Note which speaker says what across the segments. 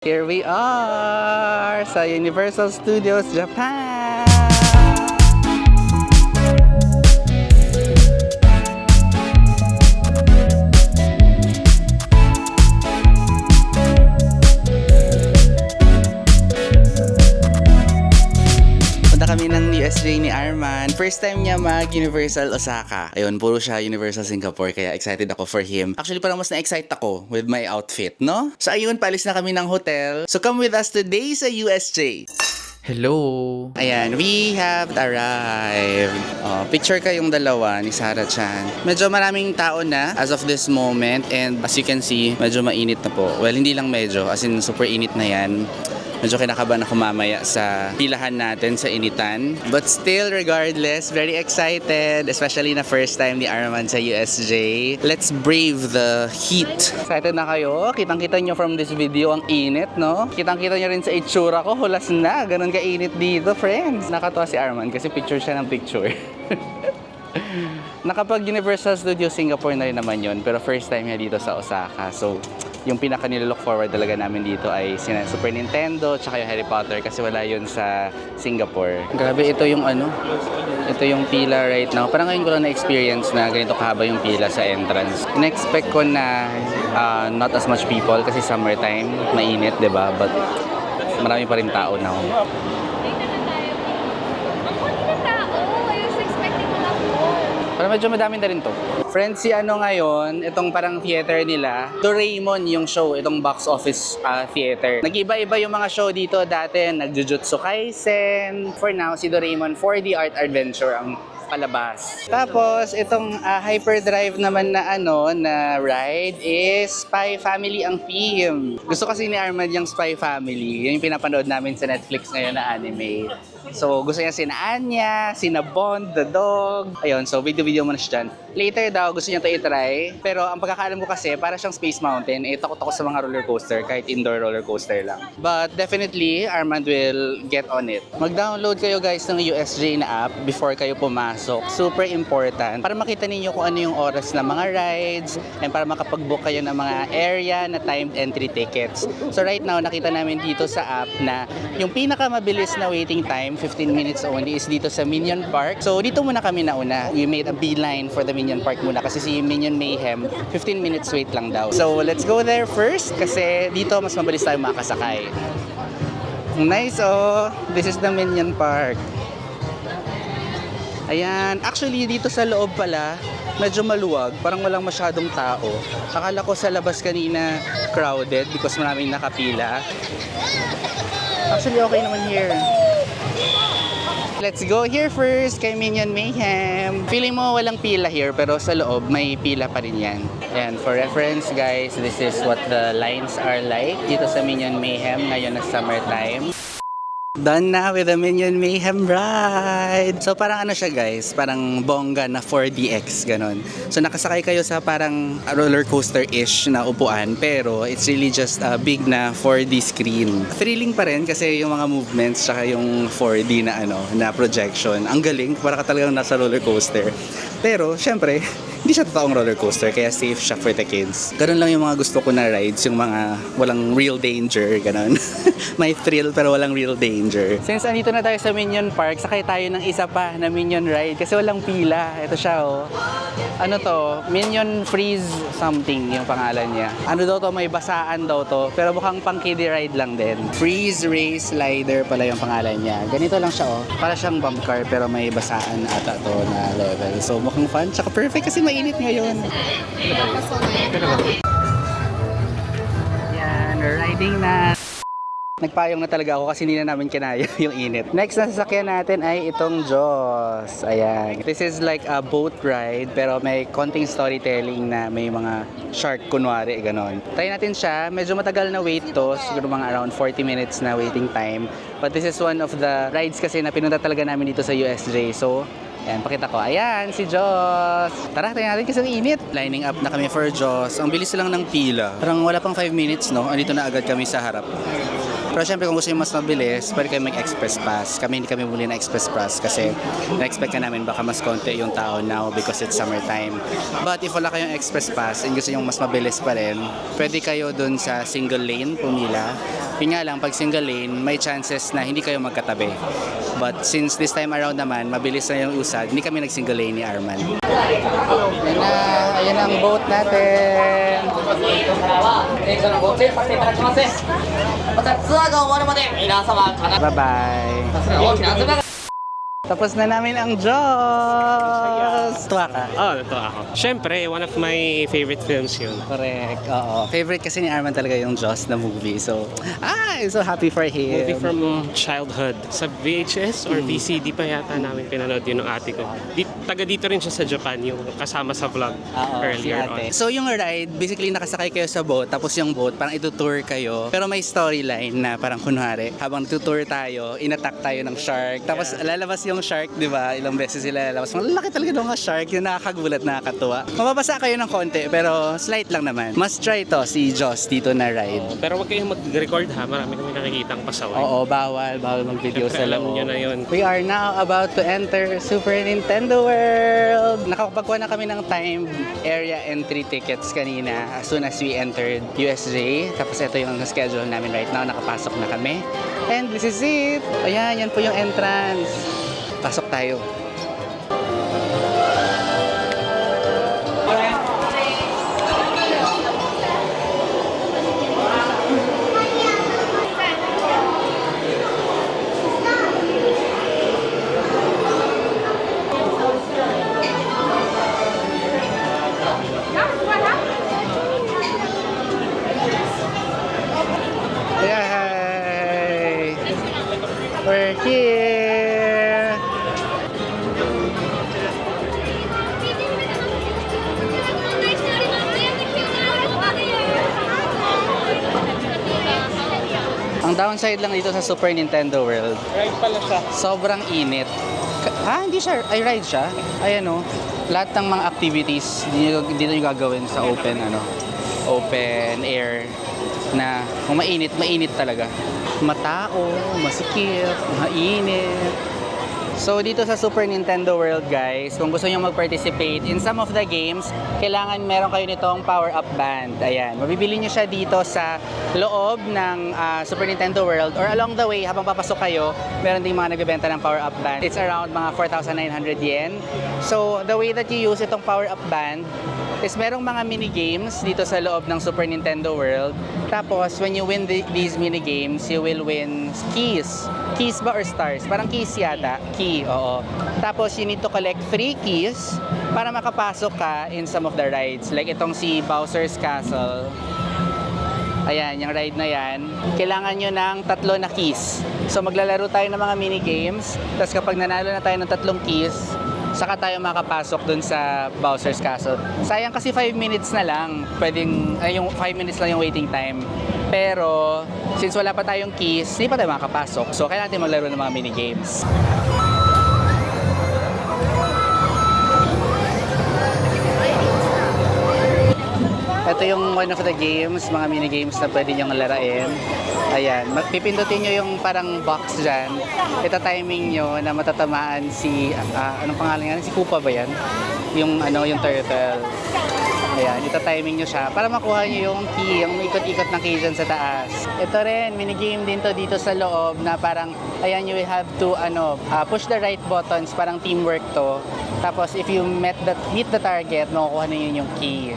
Speaker 1: Here we are sa Universal Studios Japan. Punta kami ng USJ ni Arman. First time niya mag-Universal Osaka. Ayun, puro siya Universal Singapore, kaya excited ako for him. Actually, parang mas na-excite ako with my outfit, no? So ayun, paalis na kami ng hotel. So come with us today sa USJ. Hello! Ayan, we have arrived. Picture kayong dalawa ni Sarah Chan. Medyo maraming tao na as of this moment, and as you can see, medyo mainit na po. Well, hindi lang medyo, as in super init na yan. Medyo kinakabahan ako mamaya sa pilahan natin sa initan. But still, regardless, very excited. Especially na first time ni Arman sa USJ. Let's brave the heat. Excited na kayo? Kitang-kita nyo from this video ang init, no? Kitang-kita nyo rin sa itsura ko. Hulas na. Ganun ka-init dito, friends. Nakatawa si Arman kasi picture siya ng picture. Nakapag Universal Studios Singapore na rin naman yun. Pero first time niya dito sa Osaka. So, yung pinaka nililook forward talaga namin dito ay sina Super Nintendo tsaka yung Harry Potter kasi wala yun sa Singapore. Grabe, ito yung ito yung pila right now. Parang ngayon ko lang na-experience na ganito kahaba yung pila sa entrance. In-expect ko na not as much people kasi summertime, mainit, diba? But marami pa rin tao now. Pero medyo madami na rin to. Friends, si ngayon, itong parang theater nila, Doraemon yung show, itong box office theater. Nag-iba-iba yung mga show dito dati, nag-Jujutsu Kaisen. For now, si Doraemon 4D Art Adventure ang palabas. Tapos, itong hyperdrive naman na na ride is Spy Family ang theme. Gusto kasi ni Armand yung Spy Family. Yun yung pinapanood namin sa Netflix ngayon na anime. So, gusto niya sina Anya, sina Bond, the dog. Ayun, so video muna siya dyan. Later daw, gusto niya ito i-try. Pero ang pagkakaalam ko kasi, para siyang Space Mountain, takot ako sa mga roller coaster, kahit indoor roller coaster lang. But definitely, Armand will get on it. Mag-download kayo guys ng USJ na app before kayo pumasok. Super important. Para makita ninyo kung ano yung oras ng mga rides, and para makapag-book kayo ng mga area na timed entry tickets. So right now, nakita namin dito sa app na yung pinakamabilis na waiting time, 15 minutes only, is dito sa Minion Park. So dito muna kami nauna. We made a beeline for the Minion Park muna kasi si Minion Mayhem 15 minutes wait lang daw. So let's go there first kasi dito mas mabilis tayo makasakay. Nice, oh! This is the Minion Park. Ayan, actually dito sa loob pala medyo maluwag, parang walang masyadong tao. Akala ko sa labas kanina crowded because maraming nakapila. Actually okay naman here. Let's go here first kay Minion Mayhem. Feeling mo walang pila here pero sa loob may pila pa rin yan. And for reference guys, this is what the lines are like dito sa Minion Mayhem ngayon na summertime. Done na with the Minion Mayhem ride. So parang siya guys, parang bongga na 4DX ganon. So nakasakay kayo sa parang roller coaster-ish na upuan pero it's really just a big na 4D screen. Thrilling pa rin kasi yung mga movements tsaka yung 4D na na projection. Ang galing, para ka talagang nasa roller coaster. Pero syempre, hindi siya totoong roller coaster kaya safe siya for the kids. Ganun lang yung mga gusto ko na rides, yung mga walang real danger, ganon. May thrill pero walang real danger. Since andito na tayo sa Minion Park, sakay tayo ng isa pa na Minion ride kasi walang pila. Ito siya Ano to? Minion Freeze something yung pangalan niya. Ano daw to? May basaan daw to. Pero mukhang pang kiddie ride lang din. Freeze Race Slider pala yung pangalan niya. Ganito lang siya Para siyang bump car pero may basaan ata to na level. So mukhang fun. Tsaka perfect kasi mainit ngayon. Yan, riding na. Nagpayong na talaga ako kasi hindi na namin kinaya yung init. Next na sasakyan natin ay itong Jaws. Ayan. This is like a boat ride pero may konting storytelling na may mga shark kunwari, ganon. Try natin siya. Medyo matagal na wait to. Siguro mga around 40 minutes na waiting time. But this is one of the rides kasi na pinunta talaga namin dito sa USJ. So, ayan, pakita ko. Ayan, si Jaws. Tara, tayo natin kasi ang init. Lining up na kami for Jaws. Ang bilis lang ng pila. Parang wala pang 5 minutes, no? Andito na agad kami sa harap. Pero syempre kung gusto nyo mas mabilis, pwede kayo mag-express pass. Kami hindi kami muli na express pass kasi na-expect ka namin baka mas konti yung tao now because it's summertime. But if wala kayong express pass and gusto nyo mas mabilis pa rin, pwede kayo dun sa single lane pumila. Yun nga lang, pag single lane, may chances na hindi kayo magkatabi. But since this time around naman, mabilis na yung usad, hindi kami nag-single lane ni Arman. Ayan ang boat natin. Bye-bye. Tapos na namin ang Jaws! Tuwa ka?
Speaker 2: Oo, natuwa ako. Siyempre, one of my favorite films yun.
Speaker 1: Correct, oo. Favorite kasi ni Arman talaga yung Jaws na movie. So, I'm so happy for him.
Speaker 2: Movie from childhood. Sa VHS or VCD pa yata namin pinanood yun ng ate ko. Taga dito rin siya sa Japan, yung kasama sa vlog earlier on.
Speaker 1: So yung ride, basically nakasakay kayo sa boat, tapos yung boat, parang itutour kayo. Pero may storyline na parang kunwari, habang tutour tayo, inattack tayo ng shark. Tapos lalabas yung shark, di ba? Ilang beses sila lalabas. Malaki talaga ng mga shark, yung nakakagulat, nakakatuwa. Mababasa kayo ng konti, pero slight lang naman. Must try to si Jaws dito na ride.
Speaker 2: Pero wag kayong mag-record ha, marami kami nakikitang pasaway.
Speaker 1: Oo, bawal mag-video sa
Speaker 2: Alam
Speaker 1: loob.
Speaker 2: nyo na yun.
Speaker 1: We are now about to enter Super Nintendo World. Nakapagkuha na kami ng time area entry tickets kanina as soon as we entered USJ. Tapos ito yung schedule namin right now. Nakapasok na kami. And this is it. Ayan, yan po yung entrance. Pasok tayo. Yay! We're here! Ang downside lang dito sa Super Nintendo World,
Speaker 2: Ride pala siya.
Speaker 1: sobrang init. Hindi siya. Ay, ride siya. Ayan o. Lahat ng mga activities, dito nyo gagawin sa open air na kung mainit, mainit talaga. Matao, masikip, mainit. So dito sa Super Nintendo World guys, kung gusto nyo mag-participate in some of the games, kailangan meron kayo nitong power-up band. Ayan, mabibili nyo siya dito sa loob ng Super Nintendo World or along the way habang papasok kayo, meron ding mga nagbebenta ng power-up band. It's around mga 4,900 yen. So the way that you use itong power-up band is merong mga mini games dito sa loob ng Super Nintendo World. Tapos when you win these mini games, you will win keys. Keys ba or stars? Parang keys yata. Key, oo. Tapos you need to collect 3 keys para makapasok ka in some of the rides. Like itong si Bowser's Castle. Ayan, yung ride na yan. Kailangan nyo ng 3 na keys. So maglalaro tayo ng mga mini games. Tapos kapag nanalo na tayo ng 3 keys, saka tayo makapasok dun sa Bowser's Castle. Sayang kasi 5 minutes na lang. Yung 5 minutes lang yung waiting time. Pero, since wala pa tayong keys, hindi pa tayo makapasok. So, kailangan natin maglaro ng mga mini games. Ito yung one of the games, mga mini games na pwede nyong larain. Ayan, pipindutin nyo yung parang box dyan. Ito timing nyo na matatamaan si, anong pangalan yan? Si Koopa ba yan? Yung turtle. Ayan, ito timing nyo siya para makuha nyo yung key, yung ikot-ikot na key dyan sa taas. Ito rin, minigame din to dito sa loob na parang, ayan, you will have to push the right buttons, parang teamwork to. Tapos if you hit the target, makukuha na yun yung key.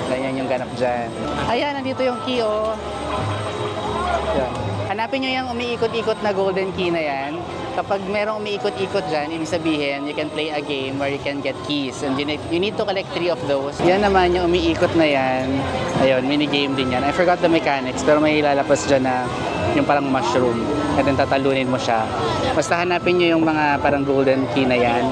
Speaker 1: Ganyan yung ganap dyan. Ayan, nandito yung key, oh. Yan. Hanapin nyo yung umiikot-ikot na golden key na yan. Kapag merong umiikot-ikot dyan, ibig sabihin, you can play a game where you can get keys. And you need to collect 3 of those. Yan naman, yung umiikot na yan. Ayun, mini-game din yan. I forgot the mechanics, pero may lalabas dyan na yung parang mushroom. And then tatalunin mo siya. Basta hanapin nyo yung mga parang golden key na yan.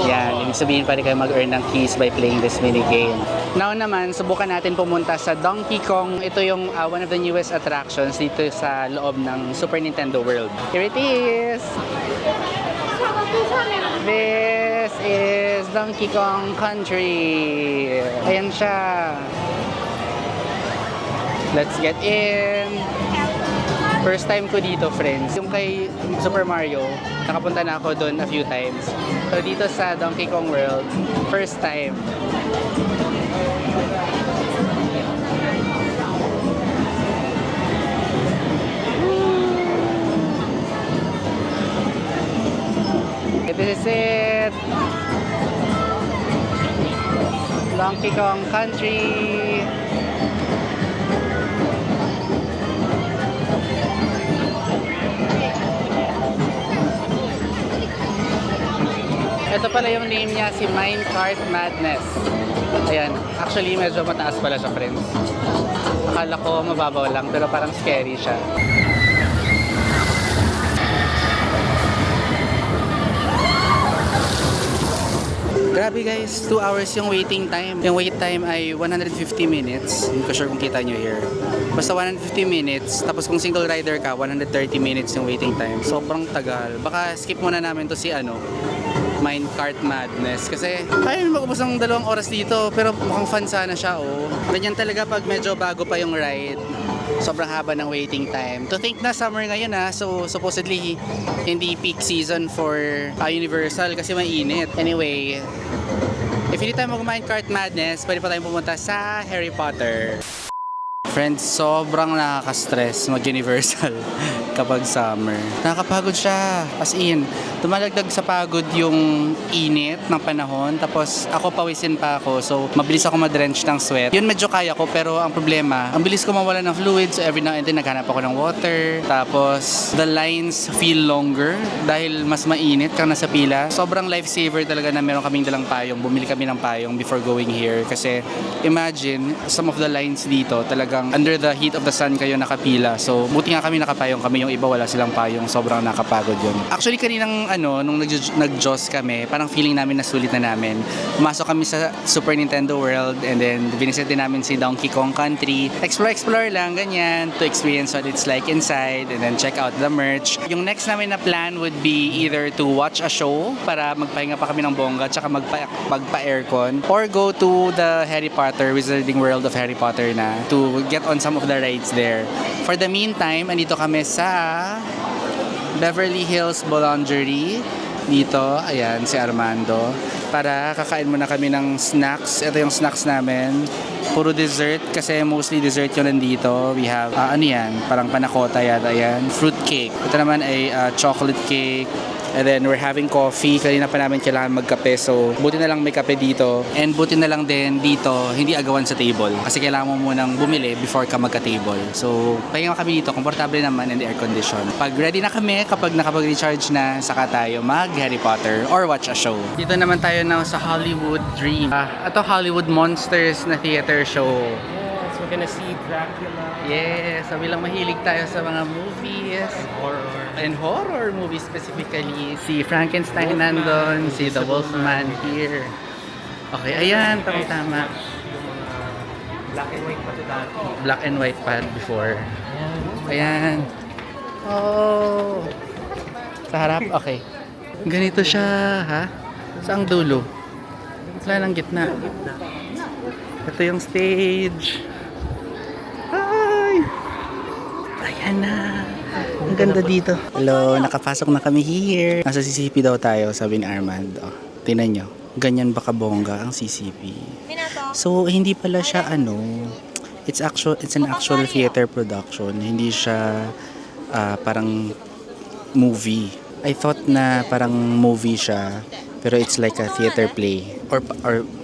Speaker 1: Yan, ibig sabihin pwede kayo mag-earn ng keys by playing this mini game. Now naman, subukan natin pumunta sa Donkey Kong. Ito yung one of the newest attractions dito sa loob ng Super Nintendo World. Here it is! This is Donkey Kong Country. Ayan siya. Let's get in. First time ko dito, friends. Yung kay Super Mario, nakapunta na ako doon a few times. So dito sa Donkey Kong World, first time. is it. Donkey Kong Country. Ito pala yung name niya, si Minecart Madness. Ayan, actually medyo mataas pala siya, friends. Akala ko mababaw lang, pero parang scary siya. Grabe guys, 2 hours yung waiting time. Yung wait time ay 150 minutes. Hindi ko sure kung kita nyo here. Basta 150 minutes. Tapos kung single rider ka, 130 minutes yung waiting time. Sobrang tagal. Baka skip muna namin to si Minecart Madness. Kasi ayun, mag-ubos ng 2 oras dito. Pero mukhang fun sana siya, oh. Ganyan talaga pag medyo bago pa yung ride. Sobrang haba ng waiting time. To think na summer ngayon so supposedly hindi peak season for Universal kasi mainit. Anyway, if hindi tayo mag-Minecart Madness, pwede pa tayong pumunta sa Harry Potter. Friends, sobrang nakaka-stress mag-Universal kapag summer. Nakakapagod siya. As in, tumalagdag sa pagod yung init ng panahon. Tapos ako pawisin pa ako. So, mabilis ako madrench ng sweat. Yun medyo kaya ko, pero ang problema, ang bilis ko mawala ng fluid. So, every now and then, naghanap ako ng water. Tapos, the lines feel longer dahil mas mainit kang nasa pila. Sobrang lifesaver talaga na meron kaming dalang payong. Bumili kami ng payong before going here. Kasi, imagine, some of the lines dito talagang under the heat of the sun kayo nakapila. So, buti nga kami nakapayong kami. Yung iba wala silang payong. Sobrang nakapagod yun. Actually, kaninang nung nag-Jaws kami, parang feeling namin na sulit na namin. Pumasok kami sa Super Nintendo World and then binisit din namin si Donkey Kong Country. Explore lang, ganyan, to experience what it's like inside and then check out the merch. Yung next namin na plan would be either to watch a show para magpahinga pa kami ng bongga tsaka magpa-aircon or go to the Harry Potter, Wizarding World of Harry Potter na to get on some of the rides there. For the meantime, andito kami sa Beverly Hills Boulangerie. Dito, ayan, si Armando. Para kakain muna kami ng snacks. Ito yung snacks namin. Puro dessert kasi mostly dessert yun nandito. We have, parang panakota yata yan. Fruit cake. Ito naman ay chocolate cake. And then we're having coffee. Kanina pa namin kailangan magkape. So, buti na lang may kape dito. And buti na lang din dito, hindi agawan sa table. Kasi kailangan mo munang bumili before ka magka-table. So, pahinga kami dito. Komportable naman and air condition. Pag ready na kami, kapag nakapag-recharge na, saka tayo mag-Harry Potter or watch a show. Dito naman tayo now sa Hollywood Dream. Ito Hollywood Monsters na theater show.
Speaker 2: Yes, we're gonna see Dracula.
Speaker 1: Yes, sabi lang mahilig tayo sa mga movies. And horror movies specifically. Si Frankenstein nandun, si The Wolfman here. Okay, ayan, tama-tama.
Speaker 2: Black and white pa ito dati.
Speaker 1: Black and white pa before. Ayan. Oh. Sa harap? Okay. Ganito siya, ha? Saang dulo? Wala lang gitna. Ito yung stage. Ay! Ayan na. Ang ganda dito. Hello, nakapasok na kami here. Nasa CCP daw tayo, sabi ni Armando. Tingnan nyo, ganyan ba kabongga ang CCP? So, hindi pala siya it's an actual theater production. Hindi siya parang movie. I thought na parang movie siya, pero it's like a theater play. Or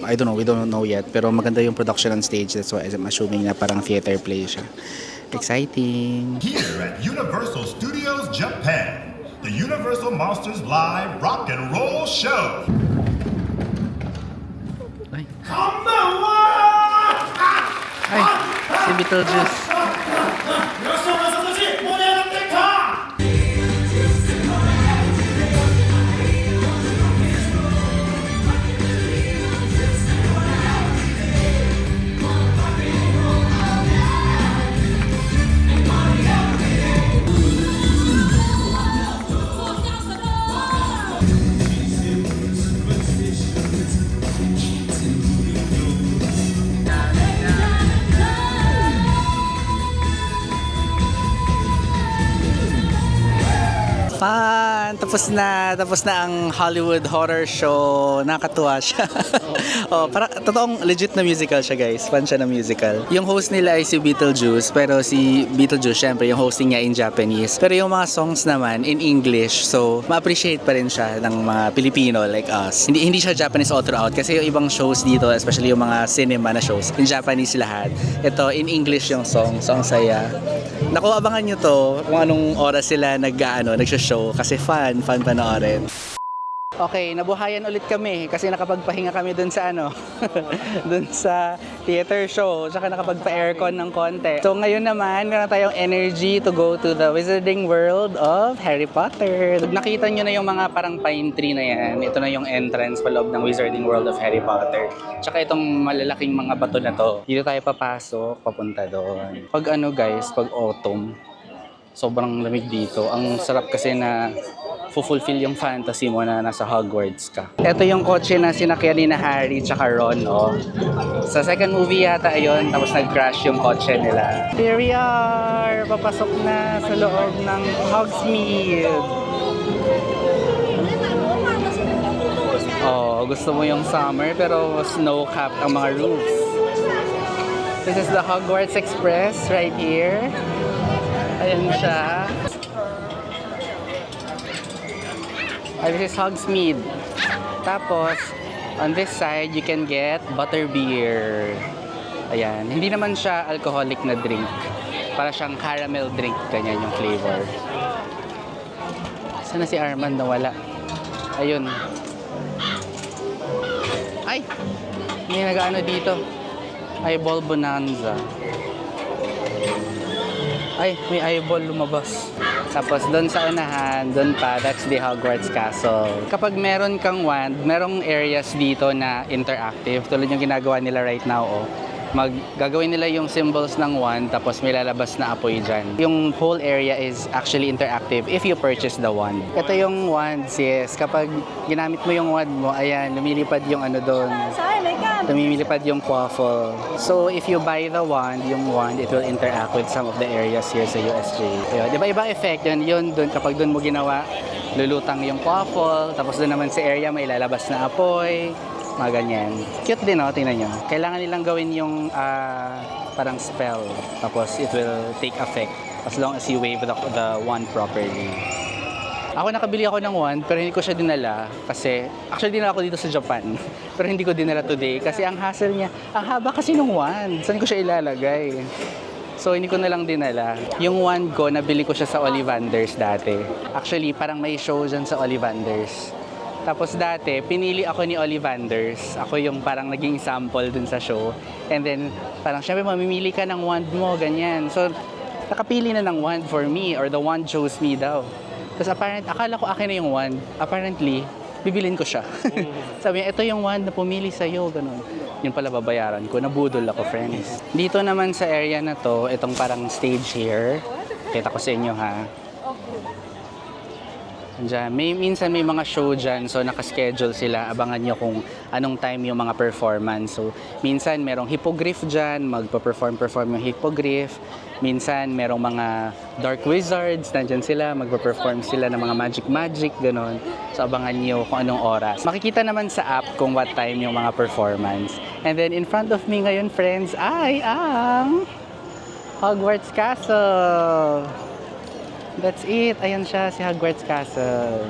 Speaker 1: I don't know, we don't know yet. Pero maganda yung production on stage. That's why I'm assuming na parang theater play siya. Exciting!
Speaker 3: Here at Universal Studios Japan, the Universal Monsters Live Rock and Roll Show.
Speaker 1: Ay, ay, si Beetlejuice. Fun! Tapos na ang Hollywood Horror Show. Nakakatuwa siya. Para totoong legit na musical siya, guys. Fan siya na musical. Yung host nila ay si Beetlejuice, pero si Beetlejuice, syempre, yung hosting niya in Japanese. Pero yung mga songs naman in English, so ma-appreciate pa rin siya ng mga Pilipino like us. Hindi siya Japanese all throughout kasi yung ibang shows dito, especially yung mga cinema na shows, in Japanese lahat. Ito, in English yung song. So, ang saya. Naku, abangan nyo to kung anong oras sila nagsho-show kasi fan panoorin. Okay, nabuhayan ulit kami kasi nakapagpahinga kami dun sa dun sa theater show, tsaka nakapagpa-aircon ng konti. So ngayon naman, meron tayong energy to go to the Wizarding World of Harry Potter. Nakita nyo na yung mga parang pine tree na yan. Ito na yung entrance paloob ng Wizarding World of Harry Potter. Tsaka itong malalaking mga bato na to. Dito tayo papasok, papunta doon. Pag pag autumn, sobrang lamig dito. Ang sarap kasi na fulfill yung fantasy mo na nasa Hogwarts ka. Ito yung kotse na sinakyan ni na Harry tsaka Ron, Sa second movie yata ayun, tapos nag-crash yung kotse nila. Here we are! Papasok na sa loob ng Hogsmeade. Gusto mo yung summer pero snow-capped ang mga roofs. This is the Hogwarts Express right here. Ayan siya. This is Hogsmeade. Tapos, on this side, you can get butterbeer. Ayan. Hindi naman siya alcoholic na drink. Para siyang caramel drink. Ganyan yung flavor. Sana si Arman nawala? Ayun. Ay! May nag-ano dito. Eyeball Bonanza. Ay, may eyeball lumabas. Tapos doon sa unahan, doon pa, that's the Hogwarts Castle. Kapag meron kang wand, merong areas dito na interactive. Tulad yung ginagawa nila right now, gagawin nila yung symbols ng wand, tapos may lalabas na apoy dyan. Yung whole area is actually interactive if you purchase the wand. Ito yung wand, sis. Kapag ginamit mo yung wand mo, ayan, lumilipad yung doon. Lumilipad yung quaffle. So, if you buy the wand, yung wand, it will interact with some of the areas here sa USJ. Ayun, diba ibang effect yun doon, kapag doon mo ginawa, lulutang yung quaffle, tapos doon naman sa area, may lalabas na apoy, mga ganyan. Cute din, tingnan nyo. Kailangan nilang gawin yung parang spell, tapos it will take effect as long as you wave the wand properly. Ako nakabili ako ng wand pero hindi ko siya dinala kasi actually dinala ko dito sa Japan pero hindi ko dinala today kasi ang hassle niya, ang haba kasi ng wand. Saan ko siya ilalagay? So hindi ko na lang dinala. Yung wand ko, nabili ko siya sa Ollivanders dati. Actually, parang may show dyan sa Ollivanders. Tapos dati, pinili ako ni Ollivanders. Ako yung parang naging sample dun sa show. And then, parang syempre mamimili ka ng wand mo, ganyan. So, nakapili na ng wand for me or the wand chose me daw. Tapos akala ko akin na yung wand. Apparently, bibilin ko siya. Sabi niya, ito yung wand na pumili sa'yo, ganun. Yun pala babayaran ko. Nabudol ako, friends. Dito naman sa area na to, itong parang stage here. Kita ko sa inyo, ha. Diyan. Minsan may mga show dyan, so nakaschedule sila. Abangan nyo kung anong time yung mga performance. So, minsan merong hippogriff dyan, magpa-perform yung hippogriff. Minsan merong mga dark wizards, nandyan sila, magpa-perform sila ng mga magic, gano'n. So, abangan nyo kung anong oras. Makikita naman sa app kung what time yung mga performance. And then, in front of me ngayon, friends, ay ang Hogwarts Castle. That's it. Ayan siya, si Hogwarts Castle.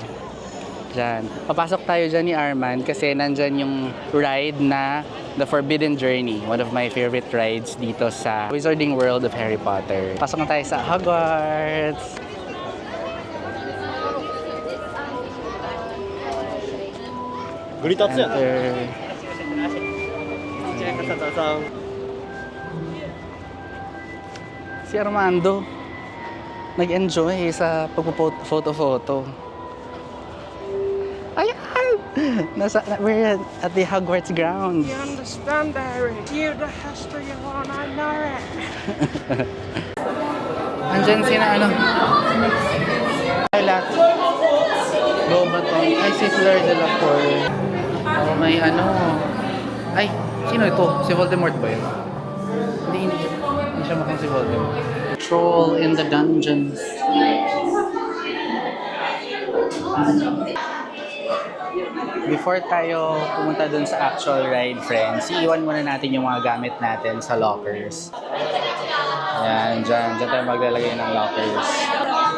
Speaker 1: Diyan. Papasok tayo dyan ni Arman kasi nandyan yung ride na The Forbidden Journey. One of my favorite rides dito sa Wizarding World of Harry Potter. Pasok na tayo sa Hogwarts. Enter. Si Armando nag-enjoy sa pagpo-photo. Ayan! We're at the Hogwarts grounds.
Speaker 4: You understand, Harry? You the history one, I know it.
Speaker 1: Andyan sina Lilac. Lobaton. Ay, si Fleur de la Cour. Oh, may Ay, sino ito? Si Voldemort ba yun? Hindi siya mukhang si Voldemort. Troll in the dungeons. Before tayo pumunta dun sa actual ride, friends, iiwan muna natin yung mga gamit natin sa lockers. Ayan, dyan tayo maglalagay ng lockers.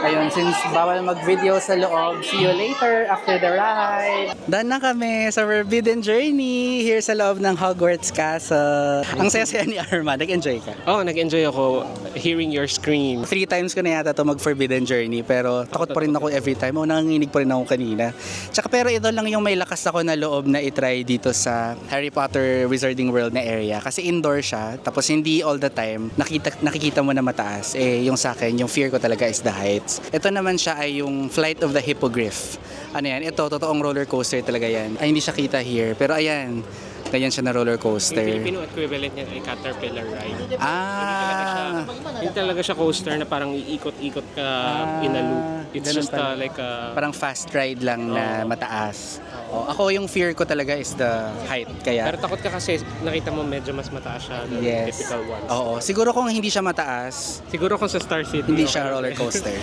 Speaker 1: Ayun, since bawal mag-video sa loob, see you later after the ride. Done na kami sa Forbidden Journey here sa loob ng Hogwarts Castle. Ang saya-saya ni Arma, nag-enjoy ka?
Speaker 2: Oh, nag-enjoy ako hearing your scream.
Speaker 1: 3 times ko na yata to mag-Forbidden Journey, pero takot pa rin ako every time. Nanganginig pa rin ako kanina. Tsaka pero ito lang yung may lakas ako na loob na itry dito sa Harry Potter Wizarding World na area. Kasi indoor siya, tapos hindi all the time nakikita mo na mataas. Yung sa akin, yung fear ko talaga is the heights. Ito naman siya ay yung Flight of the Hippogriff. Ano yan? Ito, totoong roller coaster talaga yan. Ay, hindi siya kita here. Pero ayan, ganyan siya na roller coaster.
Speaker 2: Yung Filipino equivalent niya ay Caterpillar ride.
Speaker 1: Ah!
Speaker 2: Hindi talaga siya coaster na parang iikot-ikot ka in a loop. It's
Speaker 1: Ganun
Speaker 2: just
Speaker 1: pala.
Speaker 2: like a...
Speaker 1: Parang fast ride lang na mataas. Ako yung fear ko talaga is the height. Kaya
Speaker 2: Pero takot ka kasi nakita mo medyo mas mataas siya than
Speaker 1: yes.
Speaker 2: typical ones.
Speaker 1: Oo. Siguro kung hindi siya mataas,
Speaker 2: Siguro kung sa Star City.
Speaker 1: hindi
Speaker 2: okay.
Speaker 1: siya roller coaster.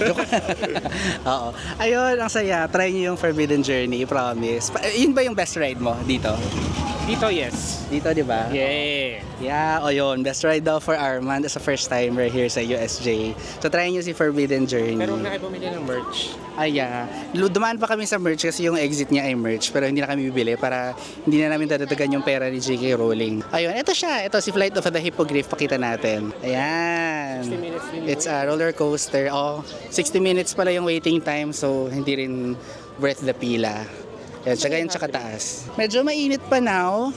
Speaker 1: Oo. Ayun, ang saya. Try niyo yung Forbidden Journey, promise. Yun ba yung best ride mo dito?
Speaker 2: Dito, yes.
Speaker 1: Dito, di ba?
Speaker 2: Yeah.
Speaker 1: Yeah, o yun. Best ride daw for Armand as a first timer here sa USJ. So try niyo si Forbidden Journey.
Speaker 2: Pero huwag na kayo bumili ng merch.
Speaker 1: Dumaan pa kami sa merch kasi yung exit niya ay merch pero hindi na kami bibili para hindi na namin dadagdagan yung pera ni J.K. Rowling. Ayun, ito siya. Ito si Flight of the Hippogriff. Pakita natin. Ayan.
Speaker 2: 60 minutes din
Speaker 1: It's a roller coaster. 60 minutes pala yung waiting time so hindi rin worth the pila. Ayan, tsaka taas. Medyo mainit pa now.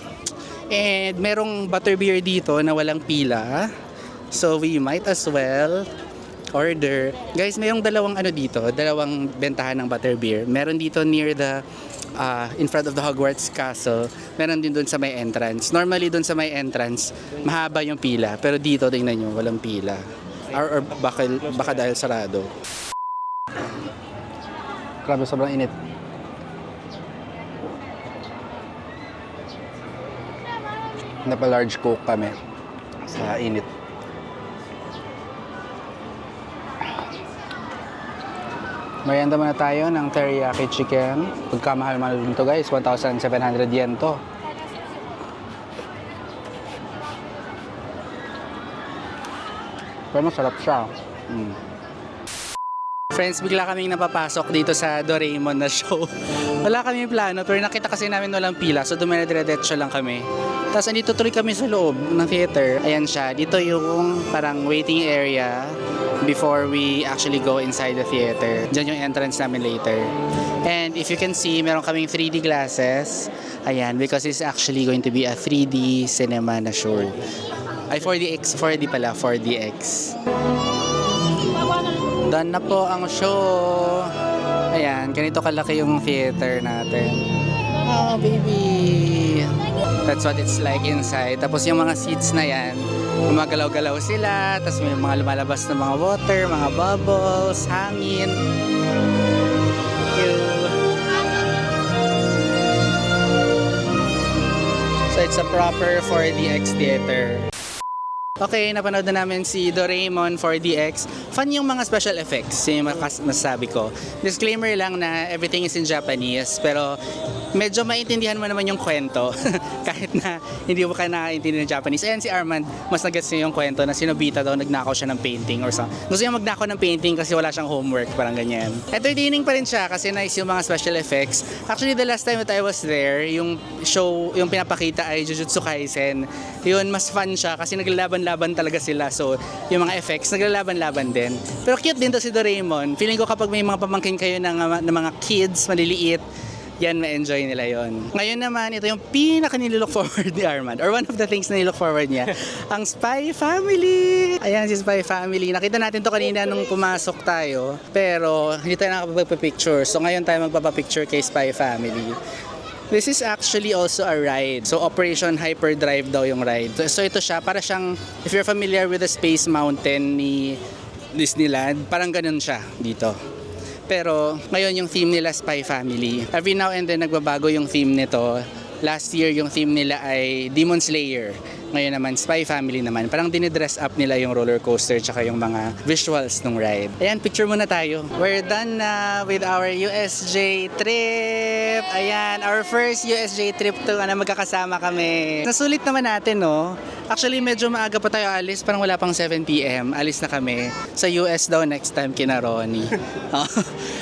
Speaker 1: And merong butterbeer dito na walang pila. So we might as well order. Guys, mayroong dalawang dalawang bentahan ng butterbeer. Meron dito near the in front of the Hogwarts Castle. Meron din doon sa may entrance. Normally doon sa may entrance, mahaba yung pila. Pero dito, tingnan nyo, walang pila. Or baka dahil sarado. Grabe, sobrang init. Napa-large coke kami sa init. Merienda muna tayo ng teriyaki chicken. Pagkamahal-mahal din to guys, 1,700 yen to. Pero masarap siya. Friends, bigla kaming napapasok dito sa Doraemon na show. Wala kaming plano, pero nakita kasi namin walang pila, so dumire-diretso lang kami. Tapos andito tuloy kami sa loob ng theater. Ayan siya, dito yung parang waiting area before we actually go inside the theater. Diyan yung entrance namin later. And if you can see, meron kaming 3D glasses. Ayan, because it's actually going to be a 3D cinema na show. Ay, 4D pala, 4DX. Done na po ang show. Ayan, ganito kalaki yung theater natin. Oh, baby! That's what it's like inside. Tapos yung mga seats na yan, gumagalaw-galaw sila. Tapos may mga lumalabas na mga water, mga bubbles, hangin. So it's a proper 4DX theater. Okay, napanood na namin si Doraemon 4DX. Fun yung mga special effects, yung masasabi ko. Disclaimer lang na everything is in Japanese, pero medyo maintindihan mo naman yung kwento. Kahit na hindi mo ka nakaintindi ng Japanese. Ayan si Armand, mas nag-gets niya yung kwento na si Nobita daw nagnakaw siya ng painting or something. Gusto niya magnakaw ng painting kasi wala siyang homework, parang ganyan. Entertaining pa rin siya kasi nice yung mga special effects. Actually, the last time that I was there, yung show, yung pinapakita ay Jujutsu Kaisen. Yun, mas fun siya kasi naglalaban-laban talaga sila. So, yung mga effects, naglalaban-laban din. Pero cute din to si Doraemon. Feeling ko kapag may mga pamangkin kayo ng mga kids, maliliit, yan, ma-enjoy nila yon. Ngayon naman, ito yung pinaka nilook forward ni Armand. Or one of the things na nilook forward niya. Ang Spy Family! Ayan si Spy Family. Nakita natin to kanina nung pumasok tayo. Pero hindi tayo nakapagpapicture. So ngayon tayo magpapapicture kay Spy Family. This is actually also a ride. So Operation Hyperdrive daw yung ride. So ito siya, para siyang, if you're familiar with the Space Mountain ni Disneyland, parang ganun siya dito. Pero ngayon yung theme nila Spy Family. Every now and then nagbabago yung theme nito. Last year yung theme nila ay Demon Slayer. Ngayon naman, Spy Family naman. Parang dinidress up nila yung roller coaster tsaka yung mga visuals ng ride. Ayan, picture muna tayo. We're done na with our USJ trip. Ayan, our first USJ trip to na magkakasama kami. Nasulit naman natin, no? Actually, medyo maaga pa tayo alis. Parang wala pang 7 p.m. Alis na kami. Sa US daw next time kina Ronnie.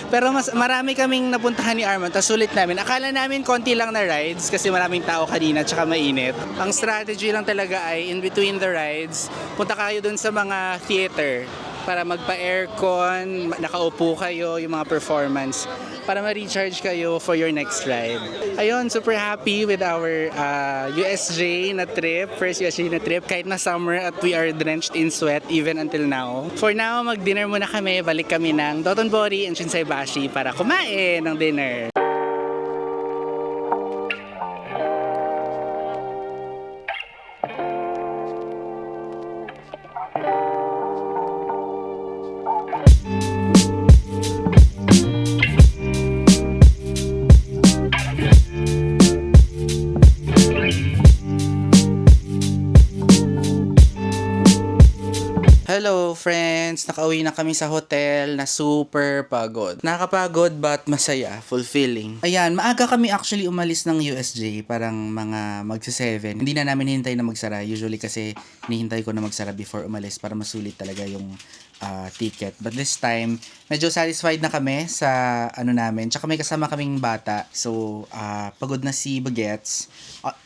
Speaker 1: Pero marami kaming napuntahan ni Arman. Tas sulit namin. Akala namin konti lang na rides kasi maraming tao kanina tsaka mainit. Ang strategy lang talaga ay in between the rides, punta kayo dun sa mga theater para magpa-aircon, nakaupo kayo, yung mga performance para ma-recharge kayo for your next ride. Ayun, super happy with our USJ na trip, first USJ na trip, kahit na summer at we are drenched in sweat even until now. For now, mag-dinner muna kami, balik kami ng Dotonbori and Shinsaibashi para kumain ng dinner. Hello friends! Nakauwi na kami sa hotel na super pagod. Nakakapagod but masaya, fulfilling. Ayan, maaga kami actually umalis ng USJ, parang mga magsa-7. Hindi na namin hintay na magsara. Usually kasi hinihintay ko na magsara before umalis para masulit talaga yung ticket. But this time, medyo satisfied na kami sa ano namin. Tsaka may kasama kaming bata. So, pagod na si Bagets.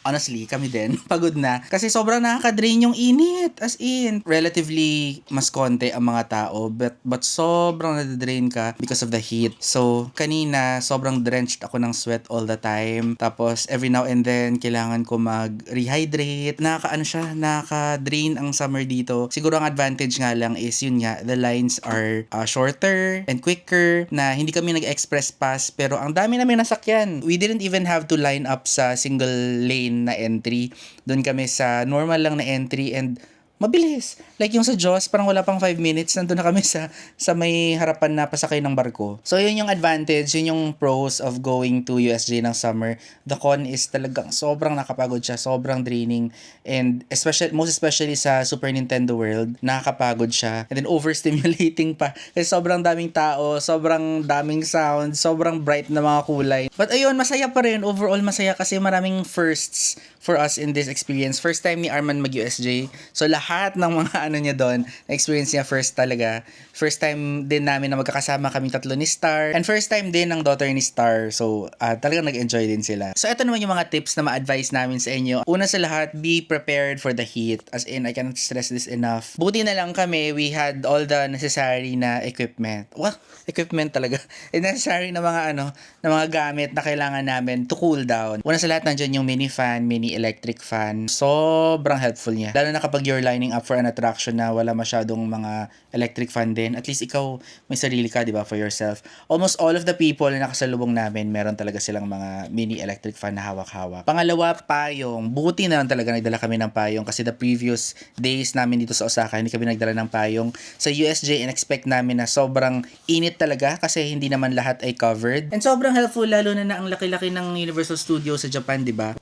Speaker 1: Honestly, kami din. Pagod na. Kasi sobrang nakaka-drain yung init. As in, relatively mas konti ang mga tao. But sobrang nade-drain ka because of the heat. So, kanina, sobrang drenched ako ng sweat all the time. Tapos, every now and then, kailangan ko mag-rehydrate. Nakaka-drain ang summer dito. Siguro ang advantage nga lang is yun nga, the lines are shorter and quicker na hindi kami nag-express pass pero ang dami namin nasakyan. We didn't even have to line up sa single lane na entry. Doon kami sa normal lang na entry and mabilis. Like yung sa Jaws, parang wala pang 5 minutes, nandun na kami sa may harapan na pasakay ng barko. So yun yung advantage, yun yung pros of going to USJ ng summer. The con is talagang sobrang nakapagod siya, sobrang draining. And most especially sa Super Nintendo World, nakakapagod siya. And then overstimulating pa. Kasi sobrang daming tao, sobrang daming sound, sobrang bright na mga kulay. But ayun, masaya pa rin. Overall masaya kasi maraming firsts for us in this experience. First time ni Arman mag-USJ. So lahat ng mga ano niya doon, experience niya first talaga. First time din namin na magkakasama kaming tatlo ni Star. And first time din ng daughter ni Star. So talagang nag-enjoy din sila. So ito naman yung mga tips na ma-advise namin sa inyo. Una sa lahat, be prepared for the heat. As in, I cannot stress this enough. Buti na lang kami, we had all the necessary na equipment. Well, equipment talaga. Necessary na mga na mga gamit na kailangan namin to cool down. Una sa lahat, nandiyan yung mini fan, mini electric fan. Sobrang helpful niya. Lalo na kapag you're lining up for an attraction na wala masyadong mga electric fan din. At least ikaw may sarili ka, di ba, for yourself. Almost all of the people na nakasalubong namin, meron talaga silang mga mini electric fan na hawak-hawak. Pangalawa, payong. Buti na lang talaga nagdala kami ng payong kasi the previous days namin dito sa Osaka, hindi kami nagdala ng payong. Sa USJ, in-expect namin na sobrang init talaga kasi hindi naman lahat ay covered. And sobrang helpful, lalo na ang laki-laki ng Universal Studios sa Japan, di ba?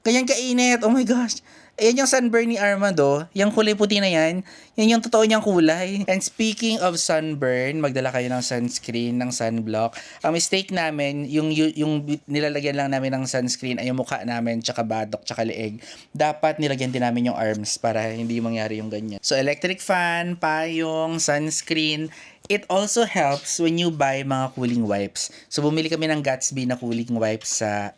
Speaker 1: Ganyan kainit. Oh my gosh. Ayan yung sunburn ni Armando. Yung kulay puti na yan. Yan yung totoo niyang kulay. And speaking of sunburn, magdala kayo ng sunscreen, ng sunblock. Ang mistake namin, yung nilalagyan lang namin ng sunscreen ay yung mukha namin, tsaka batok, tsaka leeg. Dapat nilagyan din namin yung arms para hindi mangyari yung ganyan. So electric fan, payong, sunscreen. It also helps when you buy mga cooling wipes. So bumili kami ng Gatsby na cooling wipes sa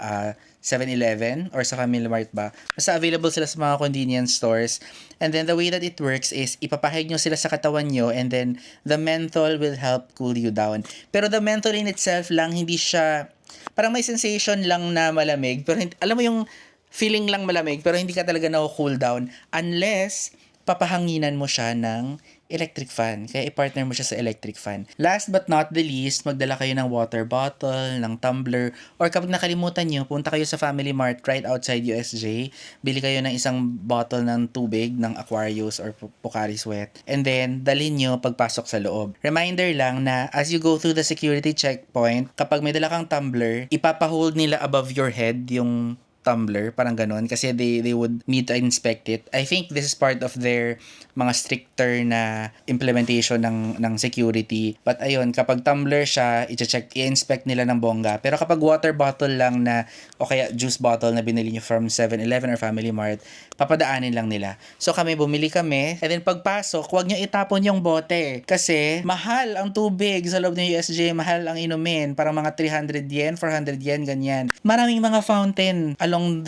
Speaker 1: 7-Eleven or sa Family Mart ba. Basta available sila sa mga convenience stores. And then the way that it works is ipapahid nyo sila sa katawan nyo and then the menthol will help cool you down. Pero the menthol in itself lang, hindi siya, parang may sensation lang na malamig. Pero alam mo yung feeling lang malamig pero hindi ka talaga na-cool down unless papahanginan mo siya ng electric fan. Kaya i-partner mo siya sa electric fan. Last but not the least, magdala kayo ng water bottle, ng tumbler, or kapag nakalimutan nyo, punta kayo sa Family Mart right outside USJ. Bili kayo ng isang bottle ng tubig, ng Aquarius or Pocari Sweat. And then, dalhin nyo pagpasok sa loob. Reminder lang na as you go through the security checkpoint, kapag may dala kang tumbler, ipapahold nila above your head yung tumbler, parang ganun, kasi they would need to inspect it. I think this is part of their mga stricter na implementation ng security. But ayun, kapag tumbler siya, i-inspect nila ng bongga. Pero kapag water bottle lang na, o kaya juice bottle na binili nyo from 7-Eleven or Family Mart, papadaanin lang nila. So bumili kami, and then pagpasok, huwag nyo itapon yung bote. Kasi mahal ang tubig sa loob ng USJ, mahal ang inumin, parang mga 300 yen, 400 yen, ganyan. Maraming mga fountain along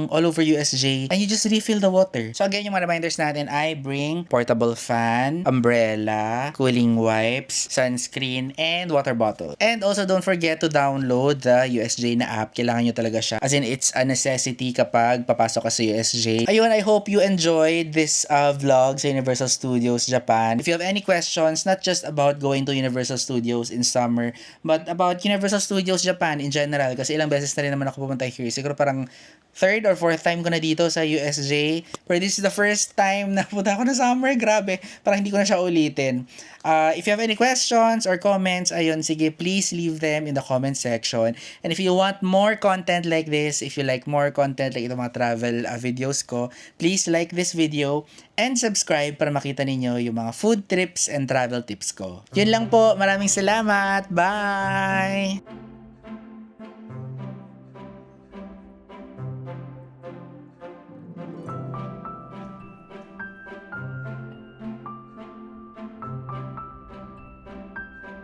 Speaker 1: all over USJ, and you just refill the water. So again, yung mga reminders natin, I bring portable fan, umbrella, cooling wipes, sunscreen, and water bottle. And also, don't forget to download the USJ na app. Kailangan nyo talaga siya. As in, it's a necessity kapag papasok ka sa USJ. Ayun, I hope you enjoyed this vlog sa Universal Studios Japan. If you have any questions, not just about going to Universal Studios in summer, but about Universal Studios Japan in general, kasi ilang beses na rin naman ako pumunta here. Siguro parang third or fourth time ko na dito sa USJ. Pero this is the first time na punta ako na summer. Grabe. Parang hindi ko na siya ulitin. If you have any questions or comments, ayun, sige, please leave them in the comment section. And if you want more content like this, if you like more content like itong mga travel videos ko, please like this video and subscribe para makita ninyo yung mga food trips and travel tips ko. Yun lang po. Maraming salamat. Bye!